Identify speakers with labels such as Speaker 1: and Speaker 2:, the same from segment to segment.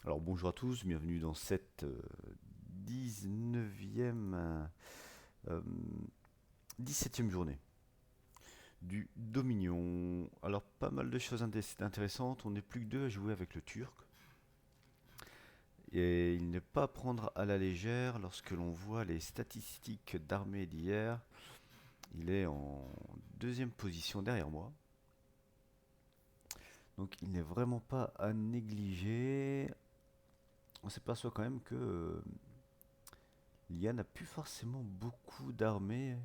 Speaker 1: Alors bonjour à tous, bienvenue dans cette 19e, euh, 17e journée du Dominion. Alors pas mal de choses intéressantes, on n'est plus que deux à jouer avec le Turc. Et il n'est pas à prendre à la légère lorsque l'on voit les statistiques d'armée d'hier. Il est en deuxième position derrière moi. Donc il n'est vraiment pas à négliger. On s'aperçoit quand même que l'IA n'a plus forcément beaucoup d'armées.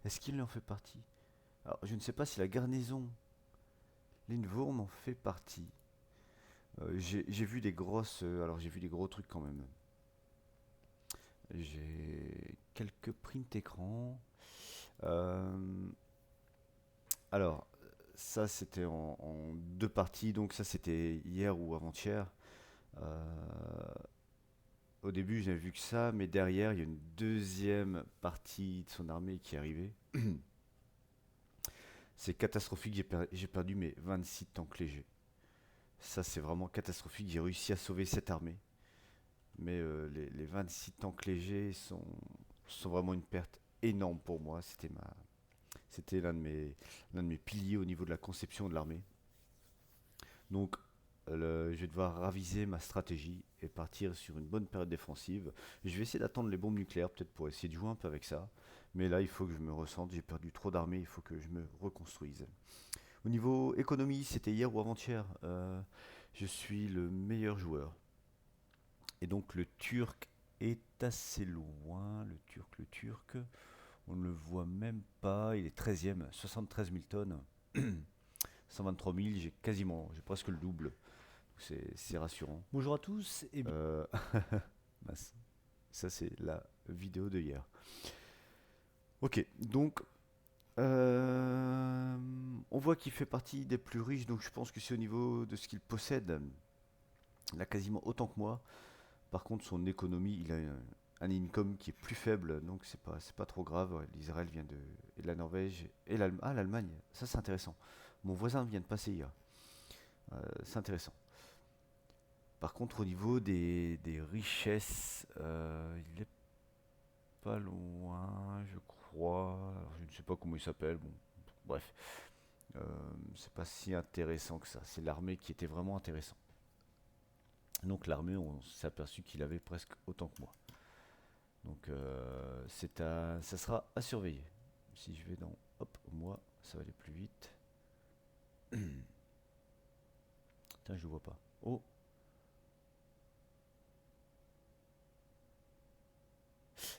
Speaker 1: Est-ce qu'il en fait partie? Alors, je ne sais pas si la garnison Lindwurm en fait partie. J'ai vu des grosses. Alors, j'ai vu des gros trucs quand même. J'ai quelques print écrans. Euh, alors, ça c'était en deux parties. Donc, ça c'était hier ou avant-hier. Euh, Au début, j'avais vu que ça, mais derrière, il y a une deuxième partie de son armée qui est arrivée. C'est catastrophique, j'ai perdu mes 26 tanks légers. Ça, c'est vraiment catastrophique. J'ai réussi à sauver cette armée. Mais les 26 tanks légers sont vraiment une perte énorme pour moi. C'était l'un de mes piliers au niveau de la conception de l'armée. Donc, je vais devoir raviser ma stratégie et partir sur une bonne période défensive. Je vais essayer d'attendre les bombes nucléaires, peut-être pour essayer de jouer un peu avec ça. Mais là, il faut que je me ressente. J'ai perdu trop d'armées. Il faut que je me reconstruise. Au niveau économie, c'était hier ou avant-hier. Je suis le meilleur joueur. Et donc le Turc est assez loin. Le Turc, on ne le voit même pas. Il est 13e, 73 000 tonnes. 123 000, j'ai presque le double. C'est rassurant.
Speaker 2: Bonjour à tous et
Speaker 1: Euh, mince. Ça, c'est la vidéo de hier. Ok, donc on voit qu'il fait partie des plus riches, donc je pense que c'est au niveau de ce qu'il possède. Il a quasiment autant que moi. Par contre, son économie, il a un income qui est plus faible, donc c'est pas trop grave. Ouais, l'Israël vient et de la Norvège et l'Allemagne. Ah, l'Allemagne, ça c'est intéressant. Mon voisin vient de passer hier. C'est intéressant. Par contre, au niveau des richesses, il est pas loin, je crois. Alors, je ne sais pas comment il s'appelle. Bon, bref, euh, c'est pas si intéressant que ça. C'est l'armée qui était vraiment intéressant. Donc l'armée, on s'est aperçu qu'il avait presque autant que moi. Donc ça sera à surveiller. Si je vais dans, hop, moi, ça va aller plus vite. Putain, je le vois pas. Oh,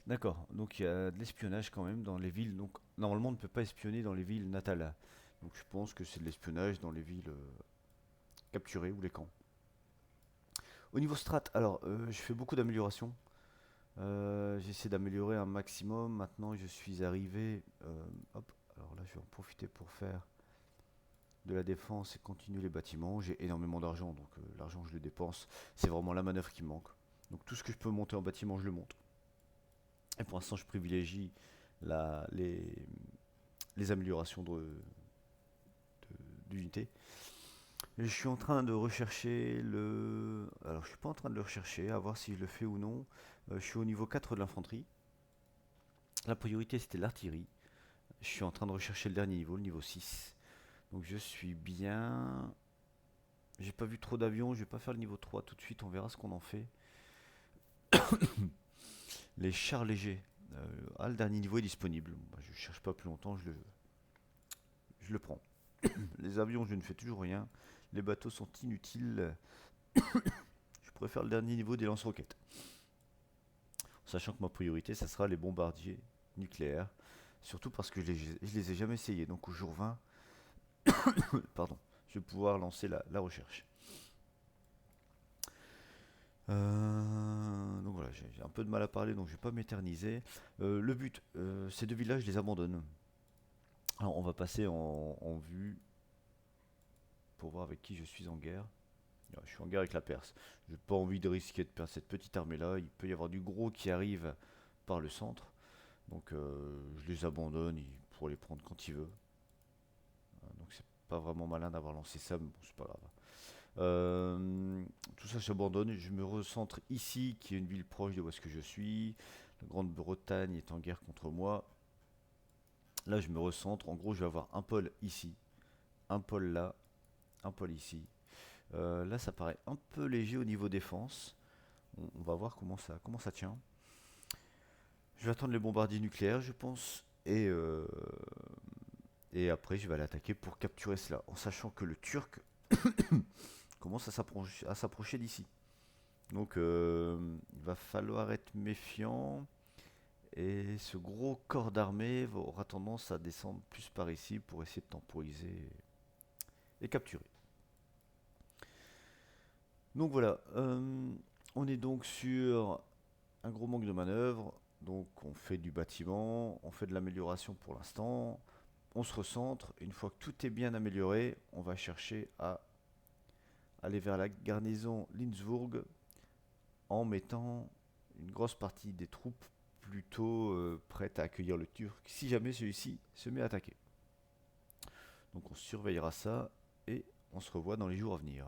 Speaker 1: d'accord. Donc il y a de l'espionnage quand même dans les villes. Donc normalement, on ne peut pas espionner dans les villes natales. Donc je pense que c'est de l'espionnage dans les villes capturées ou les camps. Au niveau strat, alors je fais beaucoup d'améliorations. J'essaie d'améliorer un maximum. Maintenant, je suis arrivé. Hop, alors là, je vais en profiter pour faire de la défense et continuer les bâtiments. J'ai énormément d'argent, donc l'argent je le dépense. C'est vraiment la manœuvre qui me manque. Donc tout ce que je peux monter en bâtiment, je le monte. Et pour l'instant, je privilégie la, les améliorations d'unités. Je suis en train de rechercher le... Alors je suis pas en train de le rechercher, à voir si je le fais ou non. Je suis au niveau 4 de l'infanterie. La priorité c'était l'artillerie. Je suis en train de rechercher le dernier niveau, le niveau 6. Donc je suis bien. J'ai pas vu trop d'avions, je vais pas faire le niveau 3 tout de suite, on verra ce qu'on en fait. Les chars légers. Le dernier niveau est disponible. Bah, je cherche pas plus longtemps, je le prends. Les avions, je ne fais toujours rien. Les bateaux sont inutiles. Je préfère le dernier niveau des lance-roquettes. Sachant que ma priorité, ça sera les bombardiers nucléaires. Surtout parce que je les ai jamais essayés. Donc au jour 20, pardon, je vais pouvoir lancer la recherche. Donc voilà, j'ai un peu de mal à parler, donc je vais pas m'éterniser. Le but, ces deux villages, je les abandonne. Alors on va passer en vue pour voir avec qui je suis en guerre. Je suis en guerre avec la Perse. J'ai pas envie de risquer de perdre cette petite armée là. Il peut y avoir du gros qui arrive par le centre. Donc je les abandonne, il pourra les prendre quand il veut. Donc c'est pas vraiment malin d'avoir lancé ça, mais bon, c'est pas grave. tout ça s'abandonne. Je me recentre ici, qui est une ville proche de où est-ce que je suis. La Grande-Bretagne est en guerre contre moi. Là, je me recentre. En gros, je vais avoir un pôle ici, un pôle là, un pôle ici. Là, ça paraît un peu léger au niveau défense. On va voir comment ça tient. Je vais attendre les bombardiers nucléaires, je pense. Et après, je vais aller attaquer pour capturer cela. En sachant que le Turc commence à s'approcher d'ici. Donc, il va falloir être méfiant. Et ce gros corps d'armée aura tendance à descendre plus par ici pour essayer de temporiser et capturer. Donc voilà, on est donc sur un gros manque de manœuvre. Donc on fait du bâtiment, on fait de l'amélioration pour l'instant. On se recentre. Une fois que tout est bien amélioré, on va chercher à aller vers la garnison Lindsburg en mettant une grosse partie des troupes plutôt prêtes à accueillir le Turc si jamais celui-ci se met à attaquer. Donc on surveillera ça et on se revoit dans les jours à venir.